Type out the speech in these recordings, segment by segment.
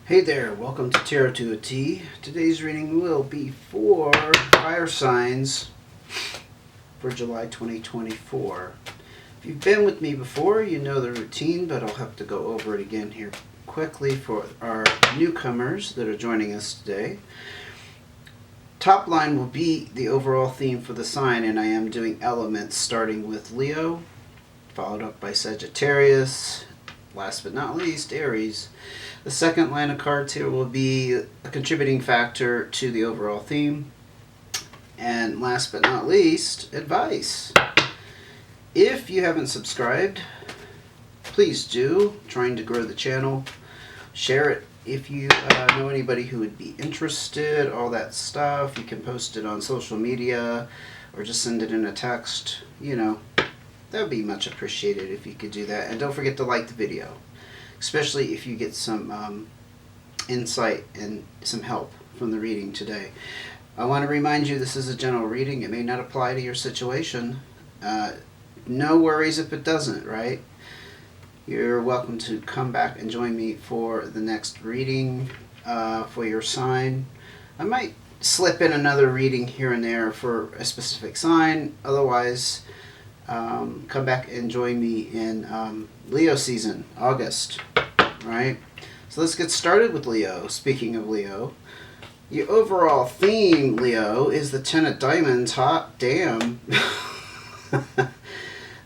Hey there, welcome to Tarot to a T. Today's reading will be for fire signs for July 2024. If you've been with me before, you know the routine, but I'll have to go over it again here quickly for our newcomers that are joining us today. Top line will be the overall theme for the sign, and I am doing elements starting with Leo, followed up by Sagittarius, last but not least, Aries. The second line of cards here will be a contributing factor to the overall theme. And last but not least, advice. If you haven't subscribed, please do. Trying to grow the channel. Share it if you know anybody who would be interested, all that stuff. You can post it on social media or just send it in a text. You know, that would be much appreciated if you could do that. And don't forget to like the video, especially if you get some insight and some help from the reading today. I want to remind you this is a general reading. It may not apply to your situation. No worries if it doesn't, right? You're welcome to come back and join me for the next reading for your sign. I might slip in another reading here and there for a specific sign. Otherwise, come back and join me in Leo season, August, right? So let's get started with Leo. Speaking of Leo, your overall theme, Leo, is the Ten of Diamonds. Hot damn.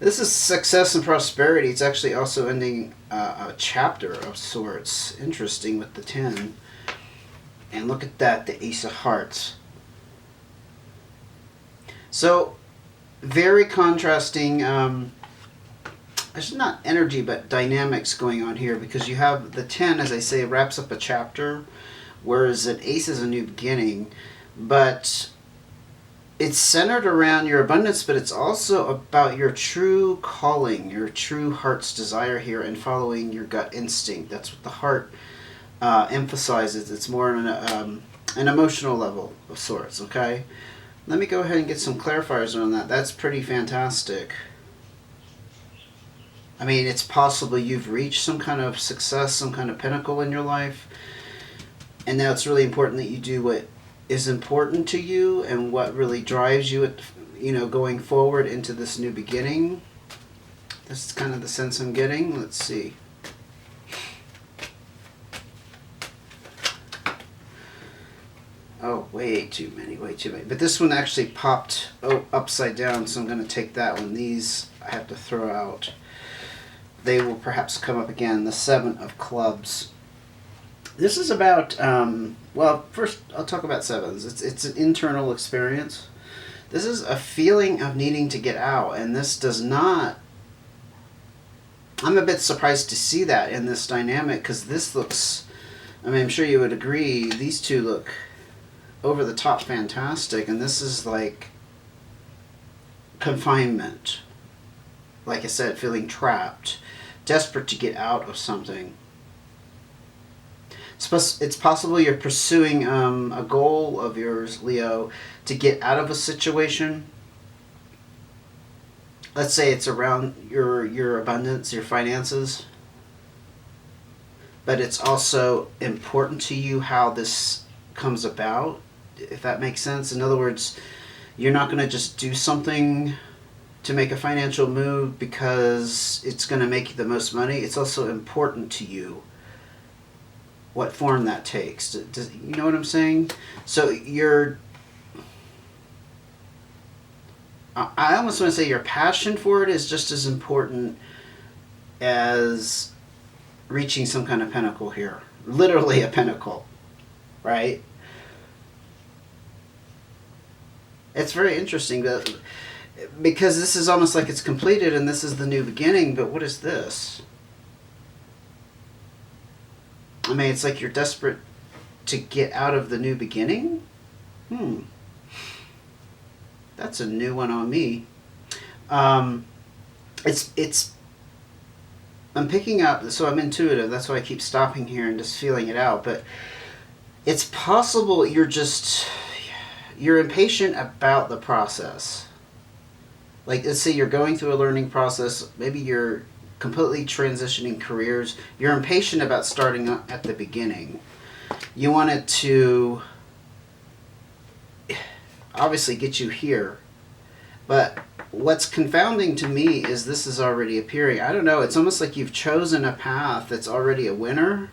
This is success and prosperity. It's actually also ending a chapter of sorts. Interesting with the 10. And look at that, the Ace of Hearts. So, very contrasting, there's not energy but dynamics going on here, because you have the 10, as I say, wraps up a chapter, whereas an ace is a new beginning, but it's centered around your abundance, but it's also about your true calling, your true heart's desire here, and following your gut instinct. That's what the heart emphasizes. It's more on an emotional level of sorts, okay? Let me go ahead and get some clarifiers on that. That's pretty fantastic. I mean, it's possible you've reached some kind of success, some kind of pinnacle in your life, and now it's really important that you do what is important to you and what really drives you, going forward into this new beginning. That's kind of the sense I'm getting. Let's see. Oh, way too many. But this one actually popped upside down, so I'm going to take that one. These I have to throw out. They will perhaps come up again. The Seven of Clubs. This is about, well, first I'll talk about sevens. It's an internal experience. This is a feeling of needing to get out, and this does not... I'm a bit surprised to see that in this dynamic, because this looks... I mean, I'm sure you would agree, these two look over the top fantastic, and this is like confinement. Like I said, feeling trapped, desperate to get out of something. It's possible you're pursuing a goal of yours, Leo, to get out of a situation. Let's say it's around your abundance, your finances. But it's also important to you how this comes about, if that makes sense. In other words, you're not going to just do something to make a financial move because it's going to make you the most money. It's also important to you what form that takes. You know what I'm saying? So I almost want to say your passion for it is just as important as reaching some kind of pinnacle here. Literally a pinnacle, right? It's very interesting because this is almost like it's completed and this is the new beginning, but what is this? I mean, it's like you're desperate to get out of the new beginning? That's a new one on me. I'm picking up, so I'm intuitive, that's why I keep stopping here and just feeling it out, but it's possible you're impatient about the process. Like, let's say you're going through a learning process, maybe you're completely transitioning careers, you're impatient about starting at the beginning. You want it to obviously get you here. But what's confounding to me is this is already appearing. I don't know, it's almost like you've chosen a path that's already a winner.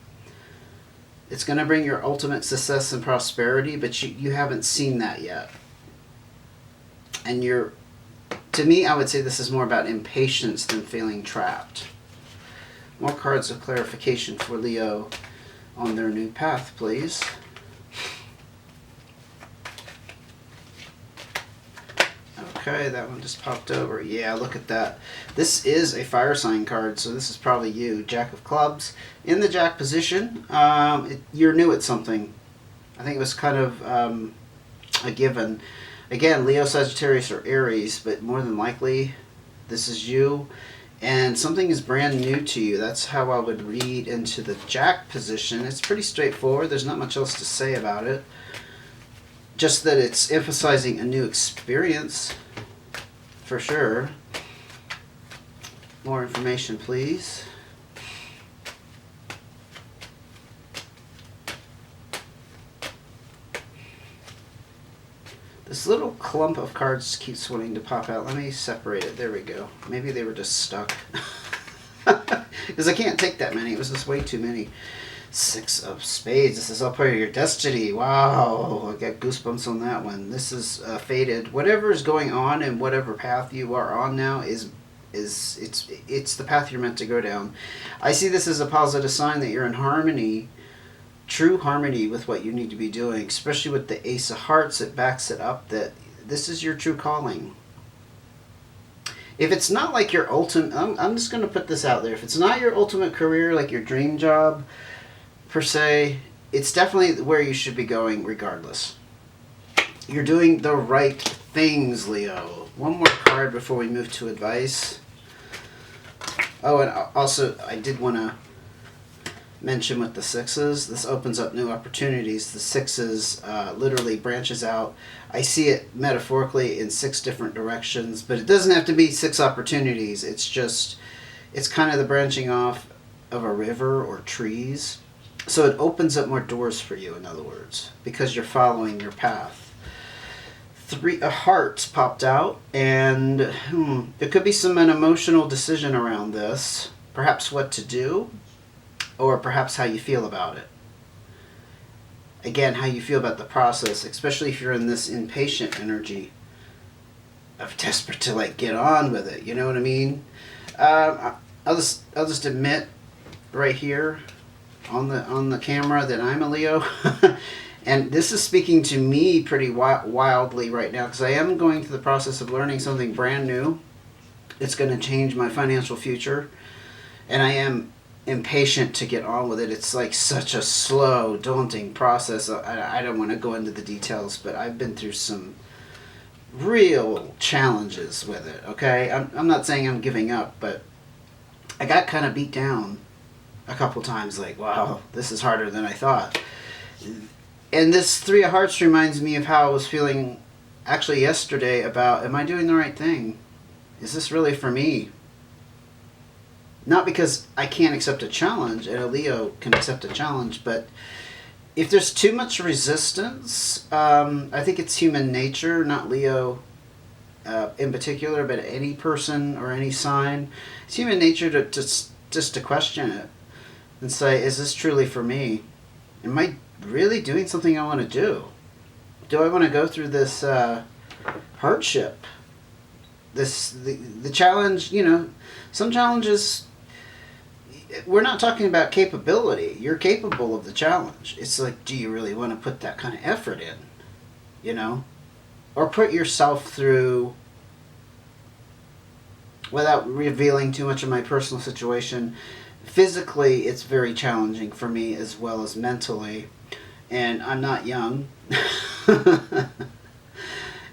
It's going to bring your ultimate success and prosperity, but you haven't seen that yet. And to me, I would say this is more about impatience than feeling trapped. More cards of clarification for Leo on their new path, please. Okay, that one just popped over. Yeah, look at that. This is a fire sign card, so this is probably you. Jack of Clubs. In the Jack position, you're new at something. I think it was kind of a given. Again, Leo, Sagittarius, or Aries, but more than likely, this is you. And something is brand new to you. That's how I would read into the Jack position. It's pretty straightforward. There's not much else to say about it. Just that it's emphasizing a new experience, for sure. More information, please. This little clump of cards keeps wanting to pop out. Let me separate it. There we go. Maybe they were just stuck. Because I can't take that many. It was just way too many. 6 of Spades. This is all part of your destiny. Wow. I got goosebumps on that one. This is fated. Whatever is going on and whatever path you are on now it's the path you're meant to go down. I see this as a positive sign that you're in harmony, true harmony with what you need to be doing, especially with the Ace of Hearts. It backs it up that this is your true calling. If it's not like your ultimate, I'm just going to put this out there. If it's not your ultimate career, like your dream job, per se, it's definitely where you should be going regardless. You're doing the right things, Leo. One more card before we move to advice. Oh, and also, I did want to mention with the 6s, this opens up new opportunities. The 6s literally branches out. I see it metaphorically in 6 different directions, but it doesn't have to be 6 opportunities. It's kind of the branching off of a river or trees. So it opens up more doors for you, in other words, because you're following your path. 3 of Hearts popped out, and there could be an emotional decision around this. Perhaps what to do, or perhaps how you feel about it. Again, how you feel about the process, especially if you're in this impatient energy of desperate to get on with it. You know what I mean? I'll just admit right here on the camera that I'm a Leo, and this is speaking to me pretty wildly right now, because I am going through the process of learning something brand new. It's going to change my financial future, and I am impatient to get on with it. It's like such a slow, daunting process. I don't want to go into the details, but I've been through some real challenges with it. Okay, I'm not saying I'm giving up, but I got kind of beat down a couple times. Like, wow, this is harder than I thought. And this 3 of Hearts reminds me of how I was feeling actually yesterday about, am I doing the right thing? Is this really for me? Not because I can't accept a challenge, and a Leo can accept a challenge, but if there's too much resistance, I think it's human nature, not Leo in particular, but any person or any sign. It's human nature to just to question it and say, is this truly for me? Am I really doing something I want to do? Do I want to go through this hardship? The challenge, some challenges, we're not talking about capability. You're capable of the challenge. It's like, do you really want to put that kind of effort in? Or put yourself through, without revealing too much of my personal situation, physically it's very challenging for me as well as mentally. And I'm not young.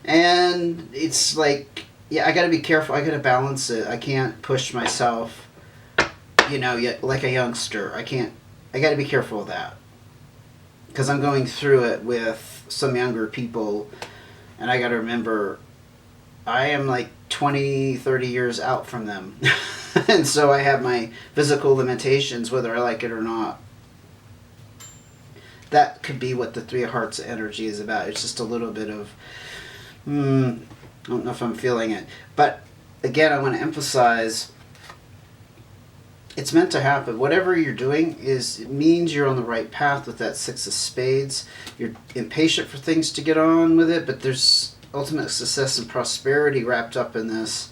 And it's like, yeah, I got to be careful. I got to balance it. I can't push myself, like a youngster. I got to be careful of that. Because I'm going through it with some younger people. And I got to remember, I am like 20, 30 years out from them. And so I have my physical limitations, whether I like it or not. that could be what the Three of Hearts energy is about. It's just a little bit of, I don't know if I'm feeling it. But again, I want to emphasize, it's meant to happen. Whatever you're doing it means you're on the right path with that Six of Spades. You're impatient for things to get on with it, but there's ultimate success and prosperity wrapped up in this.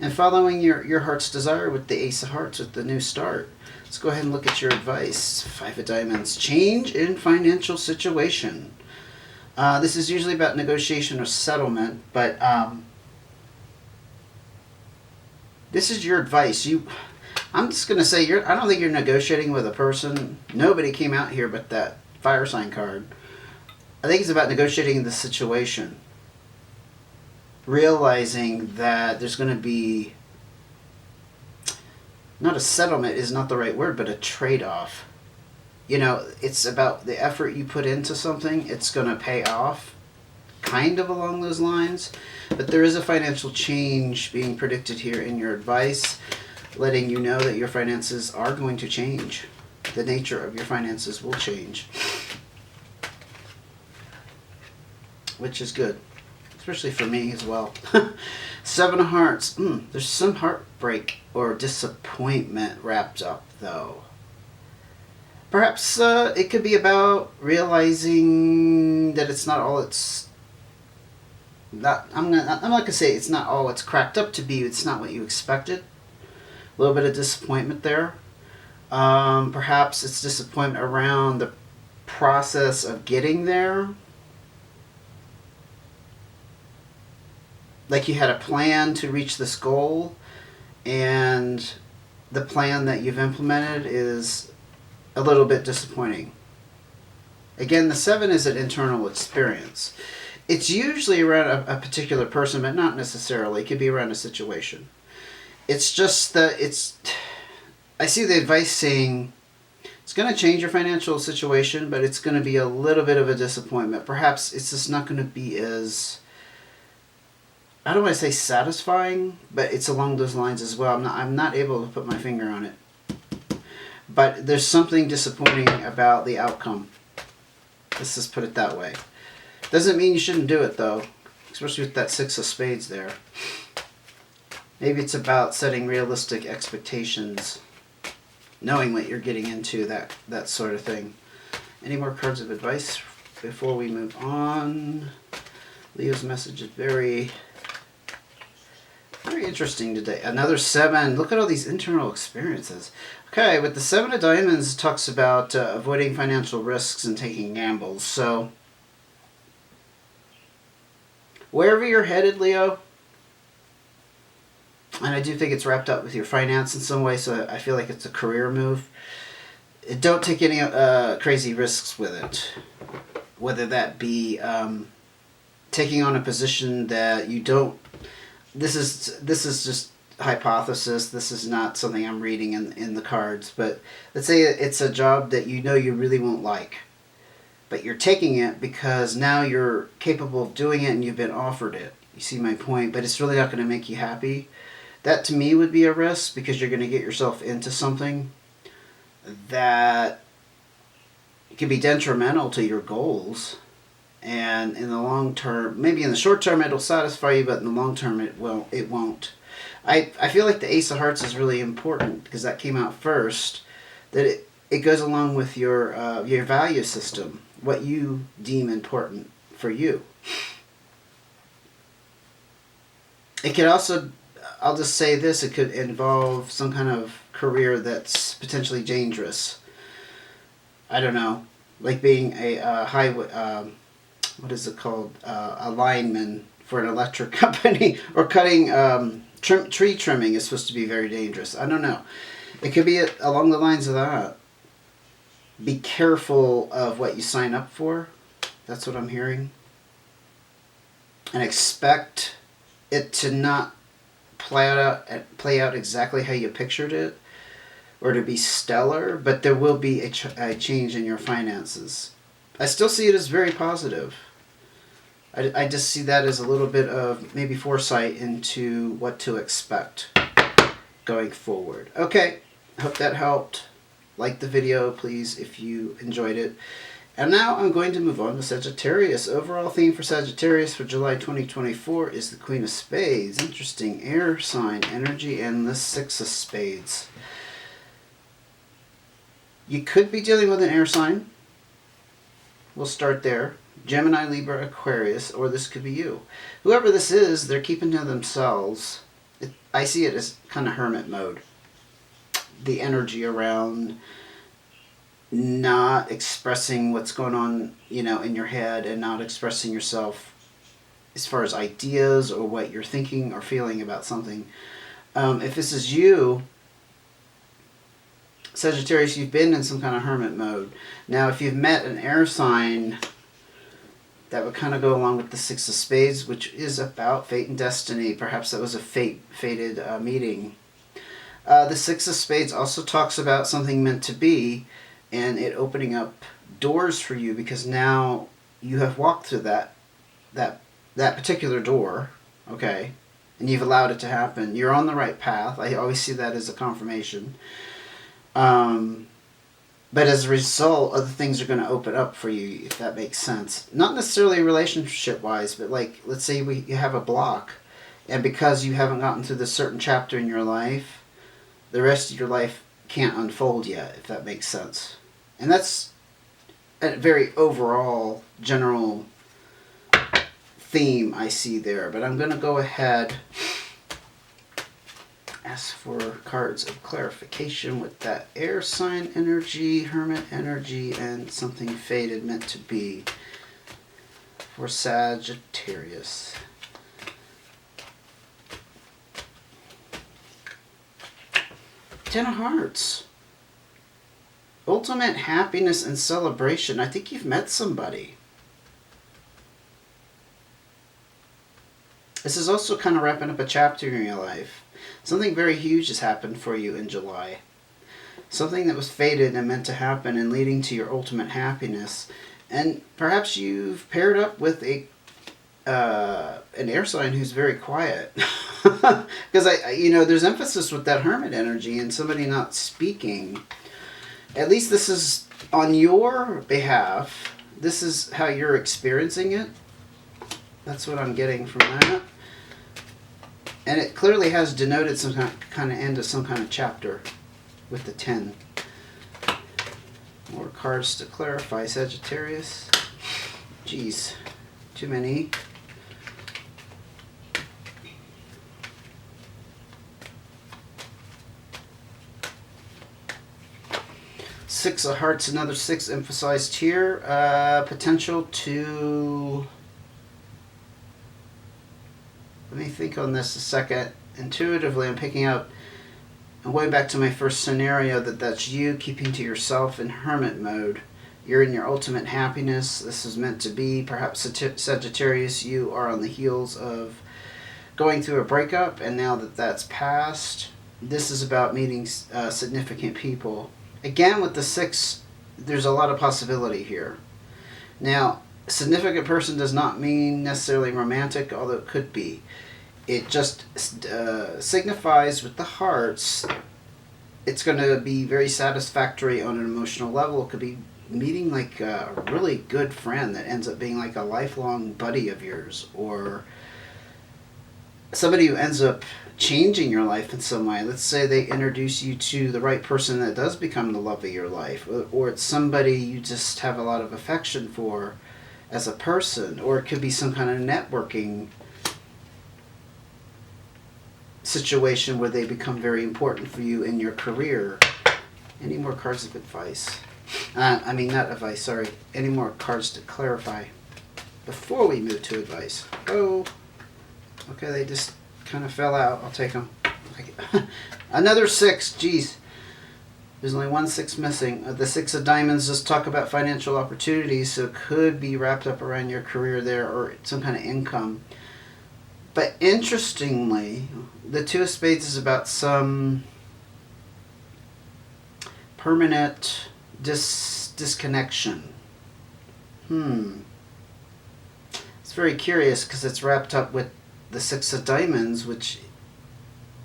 And following your heart's desire with the Ace of Hearts, with the new start. Let's go ahead and look at your advice. Five of Diamonds. Change in financial situation. This is usually about negotiation or settlement, but this is your advice. I'm just going to say, I don't think you're negotiating with a person. Nobody came out here but that fire sign card. I think it's about negotiating the situation. Realizing that there's going to be, not a settlement is not the right word, but a trade-off. You know, it's about the effort you put into something. It's going to pay off, kind of along those lines. But there is a financial change being predicted here in your advice, letting you know that your finances are going to change. The nature of your finances will change, which is good, especially for me as well. Seven of Hearts. There's some heartbreak or disappointment wrapped up, though. Perhaps it could be about realizing that it's not all it's... I'm not going to say it's not all it's cracked up to be. It's not what you expected. A little bit of disappointment there. Perhaps it's disappointment around the process of getting there. Like you had a plan to reach this goal, and the plan that you've implemented is a little bit disappointing. Again, the Seven is an internal experience. It's usually around a particular person, but not necessarily. It could be around a situation. It's just that I see the advice saying it's going to change your financial situation, but it's going to be a little bit of a disappointment. Perhaps it's just not going to be as, I don't want to say satisfying, but it's along those lines as well. I'm not able to put my finger on it. But there's something disappointing about the outcome. Let's just put it that way. Doesn't mean you shouldn't do it, though, especially with that Six of Spades there. Maybe it's about setting realistic expectations, knowing what you're getting into, that sort of thing. Any more cards of advice before we move on? Leo's message is very, very interesting today. Another Seven. Look at all these internal experiences. Okay, with the Seven of Diamonds, it talks about avoiding financial risks and taking gambles. So, wherever you're headed, Leo, and I do think it's wrapped up with your finance in some way, so I feel like it's a career move. Don't take any crazy risks with it. Whether that be taking on a position that you don't... This is just hypothesis. This is not something I'm reading in the cards. But let's say it's a job that you know you really won't like. But you're taking it because now you're capable of doing it and you've been offered it. You see my point? But it's really not going to make you happy. That to me would be a risk, because you're going to get yourself into something that can be detrimental to your goals. And in the long term, maybe in the short term it'll satisfy you, but in the long term it won't. I feel like the Ace of Hearts is really important because that came out first. That it goes along with your value system, what you deem important for you. It could also, I'll just say this, it could involve some kind of career that's potentially dangerous. I don't know, like being a highway, what is it called, a lineman for an electric company, or cutting, tree trimming is supposed to be very dangerous. I don't know. It could be along the lines of that. Be careful of what you sign up for. That's what I'm hearing. And expect it to not play out exactly how you pictured it, or to be stellar, but there will be a change in your finances. I still see it as very positive. I just see that as a little bit of maybe foresight into what to expect going forward. Okay, I hope that helped. Like the video, please, if you enjoyed it. And now I'm going to move on to Sagittarius. Overall theme for Sagittarius for July 2024 is the Queen of Spades. Interesting air sign energy and the Six of Spades. You could be dealing with an air sign. We'll start there. Gemini, Libra, Aquarius, or this could be you. Whoever this is, they're keeping to themselves. I see it as kind of hermit mode. The energy around not expressing what's going on, in your head, and not expressing yourself as far as ideas or what you're thinking or feeling about something. If this is you, Sagittarius, you've been in some kind of hermit mode. Now, if you've met an air sign, that would kind of go along with the Six of Spades, which is about fate and destiny. Perhaps that was a fated meeting. The Six of Spades also talks about something meant to be, and it opening up doors for you, because now you have walked through that particular door, okay, and you've allowed it to happen. You're on the right path. I always see that as a confirmation. But as a result, other things are going to open up for you, if that makes sense. Not necessarily relationship-wise, but like, let's say you have a block, and because you haven't gotten through this certain chapter in your life, the rest of your life can't unfold yet, if that makes sense. And that's a very overall, general theme I see there. But I'm going to go ahead, ask for cards of clarification with that air sign energy, hermit energy, and something fated meant to be for Sagittarius. Ten of Hearts. Ultimate happiness and celebration. I think you've met somebody. This is also kind of wrapping up a chapter in your life. Something very huge has happened for you in July. Something that was fated and meant to happen and leading to your ultimate happiness. And perhaps you've paired up with an air sign who's very quiet. Because there's emphasis with that hermit energy and somebody not speaking. At least this is on your behalf. This is how you're experiencing it. That's what I'm getting from that. And it clearly has denoted some kind of end of some kind of chapter with the 10. More cards to clarify, Sagittarius. Jeez, too many. Six of Hearts, another 6 emphasized here. Potential to... Let me think on this a second. Intuitively, I'm picking up, and way back to my first scenario, that's you keeping to yourself in hermit mode. You're in your ultimate happiness. This is meant to be. Perhaps Sagittarius, you are on the heels of going through a breakup, and now that that's passed, this is about meeting significant people. Again, with the 6, there's a lot of possibility here. Now, significant person does not mean necessarily romantic, although it could be. It just signifies with the hearts, it's going to be very satisfactory on an emotional level. It could be meeting like a really good friend that ends up being like a lifelong buddy of yours, or somebody who ends up changing your life in some way. Let's say they introduce you to the right person that does become the love of your life, or it's somebody you just have a lot of affection for as a person, or it could be some kind of networking situation where they become very important for you in your career. Any more cards of advice? Not advice, sorry. Any more cards to clarify before we move to advice? Oh, okay, they just kind of fell out. I'll take them. Another 6, geez. There's only 1 6 missing. The 6 of Diamonds just talk about financial opportunities, so it could be wrapped up around your career there or some kind of income. But interestingly, the 2 of Spades is about some permanent disconnection. It's very curious because it's wrapped up with the 6 of Diamonds, which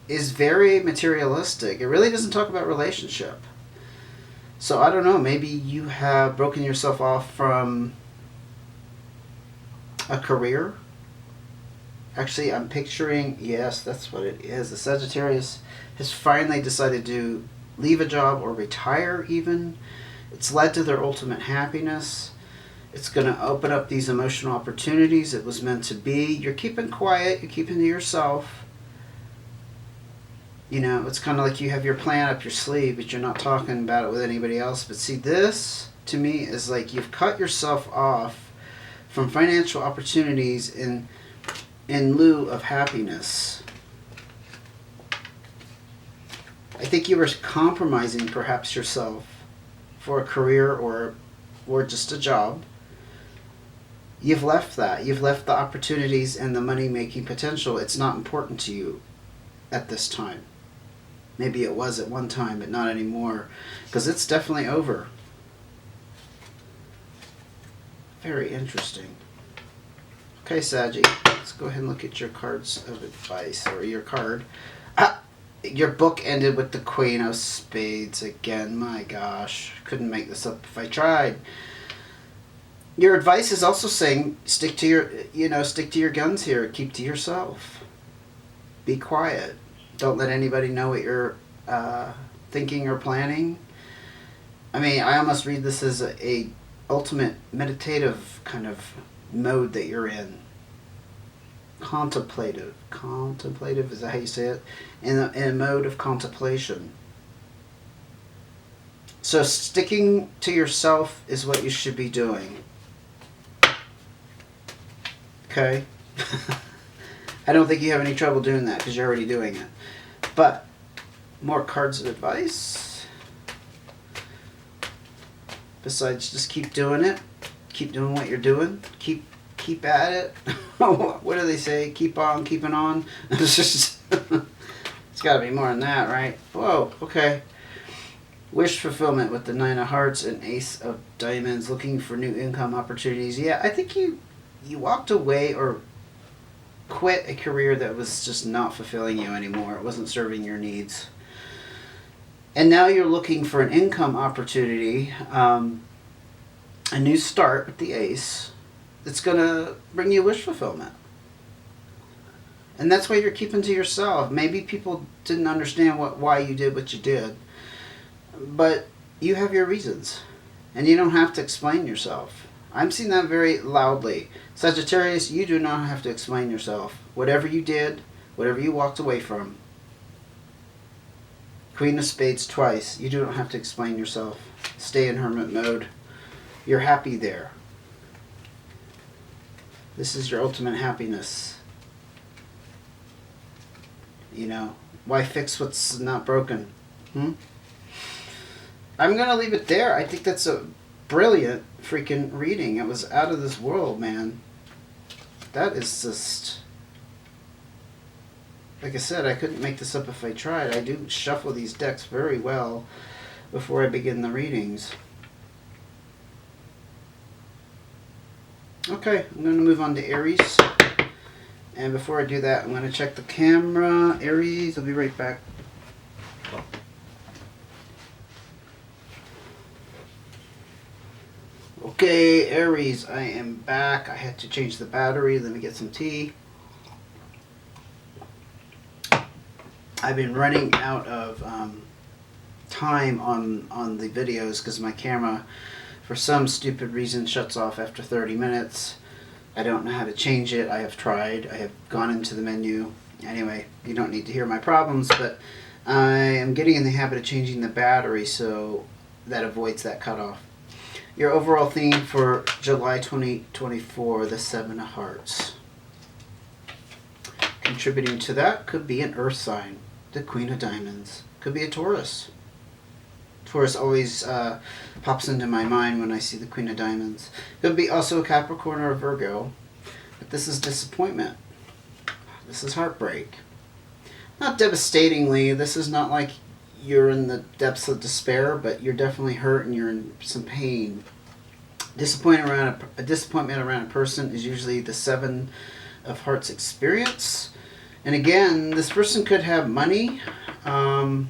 is very materialistic. It really doesn't talk about relationship. So I don't know, maybe you have broken yourself off from a career. Actually, I'm picturing, yes, that's what it is. The Sagittarius has finally decided to leave a job or retire even. It's led to their ultimate happiness. It's going to open up these emotional opportunities it was meant to be. You're keeping quiet. You're keeping to yourself. You know, it's kind of like you have your plan up your sleeve, but you're not talking about it with anybody else. But see, this, to me, is like you've cut yourself off from financial opportunities in lieu of happiness. I think you were compromising perhaps yourself for a career or just a job. You've left that. You've left the opportunities and the money-making potential. It's not important to you at this time. Maybe it was at one time, but not anymore, because it's definitely over. Very interesting. Okay, Saggy, let's go ahead and look at your cards of advice, or your card. Your book ended with the Queen of Spades again. My gosh, couldn't make this up if I tried. Your advice is also saying stick to your guns here. Keep to yourself. Be quiet. Don't let anybody know what you're thinking or planning. I mean, I almost read this as a ultimate meditative kind of mode that you're in. Contemplative. Contemplative, is that how you say it? In a mode of contemplation. So sticking to yourself is what you should be doing. Okay? I don't think you have any trouble doing that because you're already doing it. But more cards of advice. Besides, just keep doing it. Keep doing what you're doing. Keep at it. What do they say? Keep on keeping on. It's got to be more than that, right? Whoa. Okay. Wish fulfillment with the Nine of Hearts and Ace of Diamonds. Looking for new income opportunities. Yeah, I think you walked away or quit a career that was just not fulfilling you anymore. It wasn't serving your needs. And now you're looking for an income opportunity, a new start with the Ace that's going to bring you wish fulfillment. And that's why you're keeping to yourself. Maybe people didn't understand why you did what you did. But you have your reasons. And you don't have to explain yourself. I'm seeing that very loudly. Sagittarius, you do not have to explain yourself. Whatever you did, whatever you walked away from. Queen of Spades twice. You don't have to explain yourself. Stay in hermit mode. You're happy there. This is your ultimate happiness. You know, why fix what's not broken? I'm going to leave it there. I think that's a brilliant freaking reading. It was out of this world, man. That is just... Like I said, I couldn't make this up if I tried. I do shuffle these decks very well before I begin the readings. Okay, I'm going to move on to Aries. And before I do that, I'm going to check the camera. Aries, I'll be right back. Okay, Aries, I am back. I had to change the battery. Let me get some tea. I've been running out of time on the videos because my camera, for some stupid reason, shuts off after 30 minutes. I don't know how to change it. I have tried. I have gone into the menu. Anyway, you don't need to hear my problems, but I am getting in the habit of changing the battery so that avoids that cutoff. Your overall theme for July 2024, the Seven of Hearts. Contributing to that could be an earth sign, the Queen of Diamonds. Could be a Taurus. Taurus always pops into my mind when I see the Queen of Diamonds. Could be also a Capricorn or a Virgo. But this is disappointment. This is heartbreak. Not devastatingly. This is not like you're in the depths of despair, but you're definitely hurt and you're in some pain. Disappointment around a person is usually the Seven of Hearts experience. And again, this person could have money, and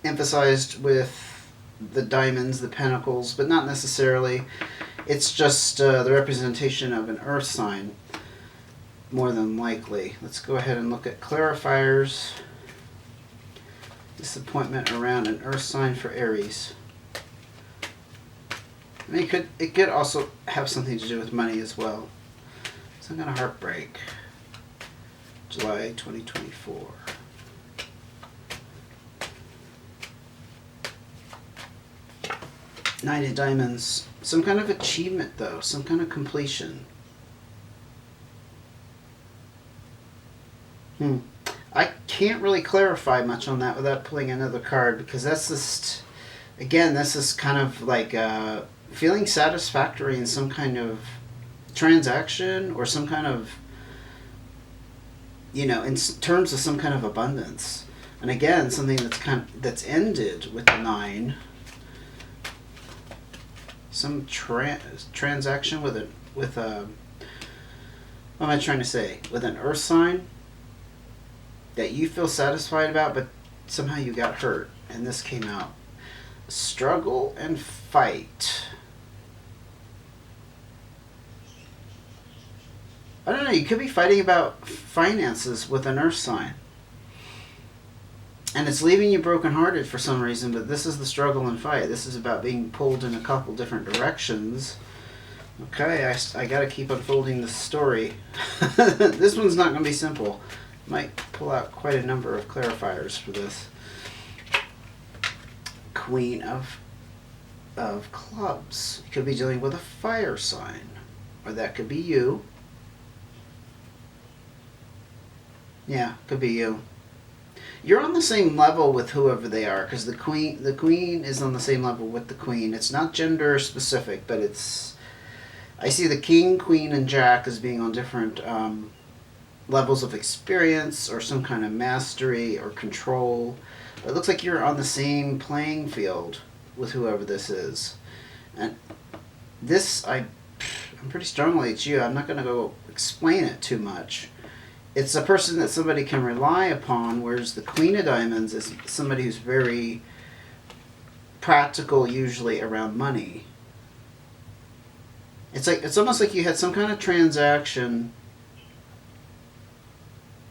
emphasized with the diamonds, the pentacles, but not necessarily. It's just the representation of an earth sign, more than likely. Let's go ahead and look at clarifiers. Disappointment around an earth sign for Aries. I mean, it could also have something to do with money as well. Some kind of heartbreak. July 2024. Nine of Diamonds. Some kind of achievement, though. Some kind of completion. I can't really clarify much on that without pulling another card, because that's just, again, this is kind of like feeling satisfactory in some kind of transaction, or some kind of, you know, in terms of some kind of abundance. And again, something that's ended with the 9. Some transaction with a what am I trying to say? With an earth sign that you feel satisfied about, but somehow you got hurt, and this came out. Struggle and fight. I don't know, you could be fighting about finances with an earth sign. And it's leaving you brokenhearted for some reason, but this is the struggle and fight. This is about being pulled in a couple different directions. Okay, I gotta keep unfolding this story. This one's not gonna be simple. Might pull out quite a number of clarifiers for this. Queen of Clubs. You could be dealing with a fire sign, or that could be you. Yeah, could be you. You're on the same level with whoever they are, because the queen is on the same level with the queen. It's not gender specific, but it's, I see the king, queen, and jack as being on different levels of experience, or some kind of mastery or control. It looks like you're on the same playing field with whoever this is. And this, I'm pretty strongly it's you. I'm not going to go explain it too much. It's a person that somebody can rely upon, whereas the Queen of Diamonds is somebody who's very practical, usually around money. It's almost like you had some kind of transaction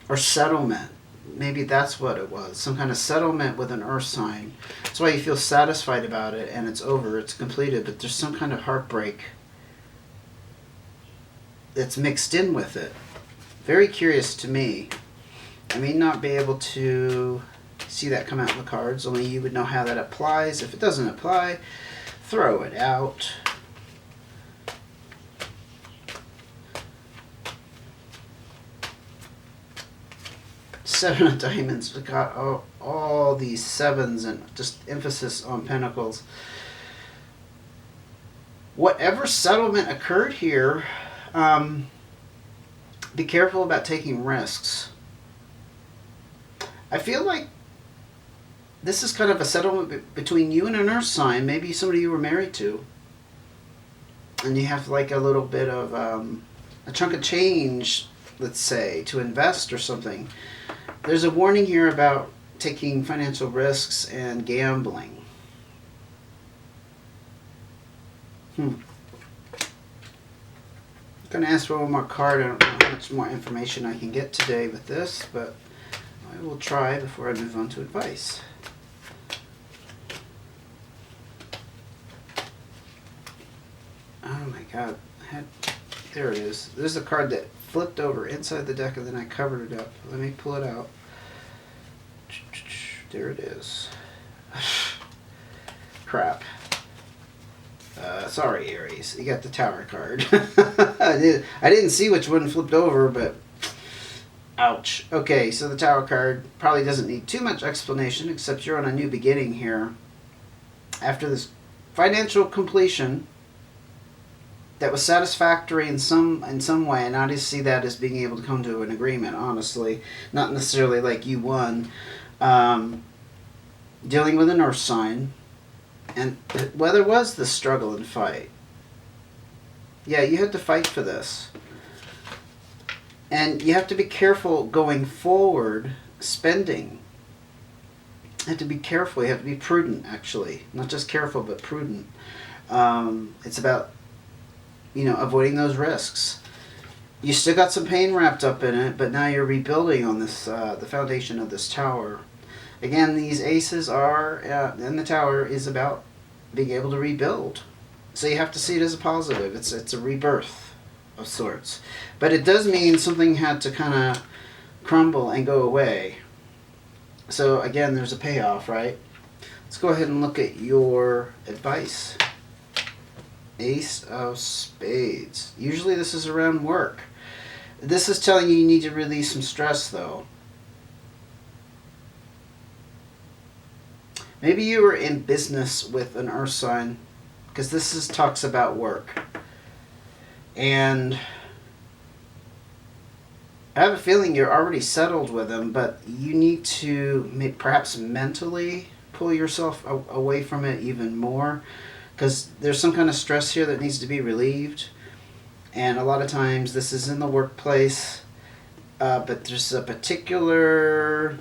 or settlement. Maybe that's what it was. Some kind of settlement with an earth sign. That's why you feel satisfied about it, and it's over, it's completed, but there's some kind of heartbreak that's mixed in with it. Very curious to me. I may not be able to see that come out in the cards. Only you would know how that applies. If it doesn't apply, throw it out. Seven of Diamonds. We got all these sevens and just emphasis on pentacles. Whatever settlement occurred here, be careful about taking risks. I feel like this is kind of a settlement between you and an earth sign, maybe somebody you were married to. And you have like a little bit of a chunk of change, let's say, to invest or something. There's a warning here about taking financial risks and gambling. I'm going to ask for one more card. I don't know how much more information I can get today with this, but I will try before I move on to advice. Oh my god. There it is. There's a card that flipped over inside the deck and then I covered it up. Let me pull it out. There it is. Crap. Sorry, Aries. You got the Tower card. I didn't see which one flipped over, but ouch. Okay, so the Tower card probably doesn't need too much explanation, except you're on a new beginning here. After this financial completion that was satisfactory in some way, and I just see that as being able to come to an agreement, honestly. Not necessarily like you won. Dealing with an earth sign. And well, there was the struggle and fight. Yeah, you had to fight for this. And you have to be careful going forward spending. have to be careful. You have to be prudent, actually. Not just careful, but prudent. It's about, avoiding those risks. You still got some pain wrapped up in it, but now you're rebuilding on this, the foundation of this tower. Again, these aces are, and the tower is about being able to rebuild. So you have to see it as a positive. It's a rebirth of sorts. But it does mean something had to kind of crumble and go away. So again, there's a payoff, right? Let's go ahead and look at your advice. Ace of Spades. Usually this is around work. This is telling you need to release some stress, though. Maybe you were in business with an earth sign, because this talks about work. And I have a feeling you're already settled with them, but you need to perhaps mentally pull yourself away from it even more, because there's some kind of stress here that needs to be relieved. And a lot of times this is in the workplace, but there's a particular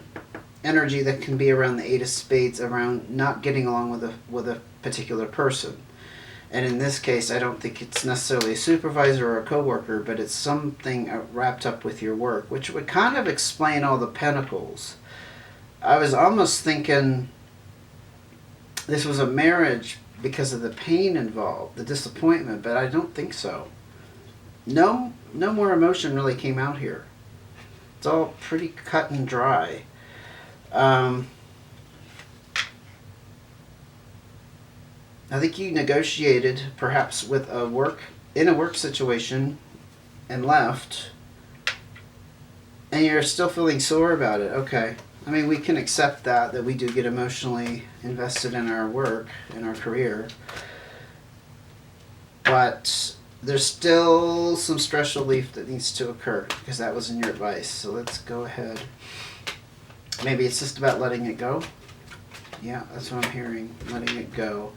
energy that can be around the Eight of Spades, around not getting along with a particular person. And in this case, I don't think it's necessarily a supervisor or a coworker, but it's something wrapped up with your work, which would kind of explain all the pentacles. I was almost thinking this was a marriage because of the pain involved, the disappointment, but I don't think so. No more emotion really came out here. It's all pretty cut and dry. I think you negotiated perhaps with in a work situation and left, and you're still feeling sore about it. Okay. I mean, we can accept that we do get emotionally invested in our work, in our career. But there's still some stress relief that needs to occur, because that was in your advice. So let's go ahead. Maybe it's just about letting it go. Yeah, that's what I'm hearing. Letting it go.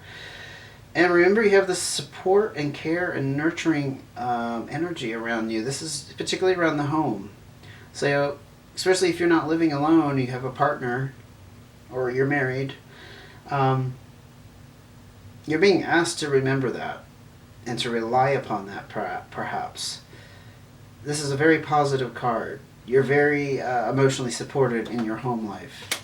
And remember, you have this support and care and nurturing energy around you. This is particularly around the home. So, especially if you're not living alone, you have a partner, or you're married, you're being asked to remember that and to rely upon that, perhaps. This is a very positive card. You're very emotionally supported in your home life.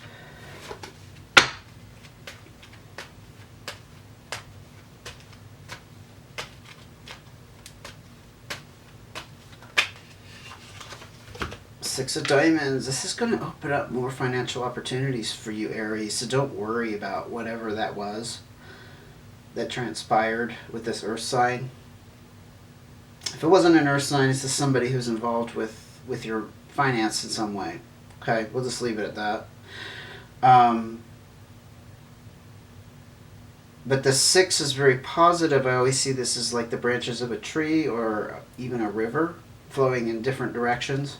Six of Diamonds. This is going to open up more financial opportunities for you, Aries. So don't worry about whatever that was that transpired with this earth sign. If it wasn't an earth sign, it's just somebody who's involved with your finance in some way. Okay, we'll just leave it at that. But the 6 is very positive. I always see this as like the branches of a tree or even a river flowing in different directions.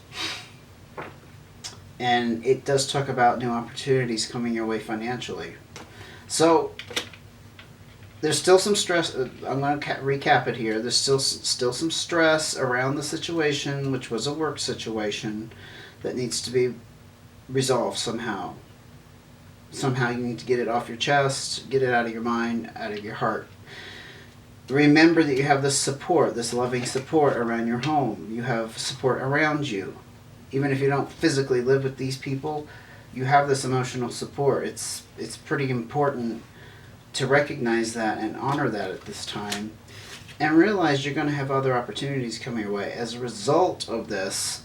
And it does talk about new opportunities coming your way financially. So there's still some stress. I'm going to recap it here. There's still some stress around the situation, which was a work situation, that needs to be resolved somehow. Somehow you need to get it off your chest, get it out of your mind, out of your heart. Remember that you have this support, this loving support around your home. You have support around you. Even if you don't physically live with these people, you have this emotional support. It's pretty important to recognize that and honor that at this time, and realize you're going to have other opportunities coming your way as a result of this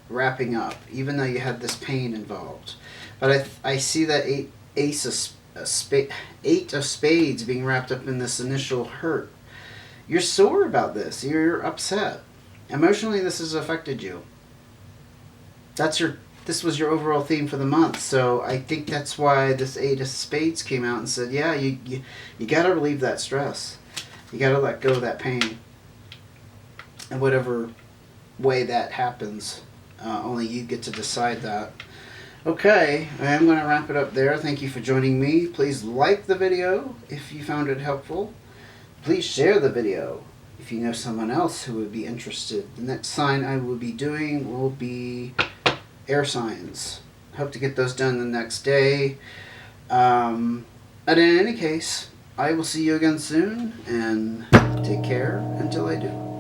wrapping up, even though you had this pain involved. But I see that Eight of Spades being wrapped up in this initial hurt. You're sore about this. You're upset. Emotionally, this has affected you. This was your overall theme for the month. So I think that's why this Eight of Spades came out and said, yeah, you got to relieve that stress. You got to let go of that pain. And whatever way that happens, only you get to decide that. Okay, I am going to wrap it up there. Thank you for joining me. Please like the video if you found it helpful. Please share the video if you know someone else who would be interested. The next sign I will be doing will be air signs. Hope to get those done the next day. But in any case, I will see you again soon, and take care until I do.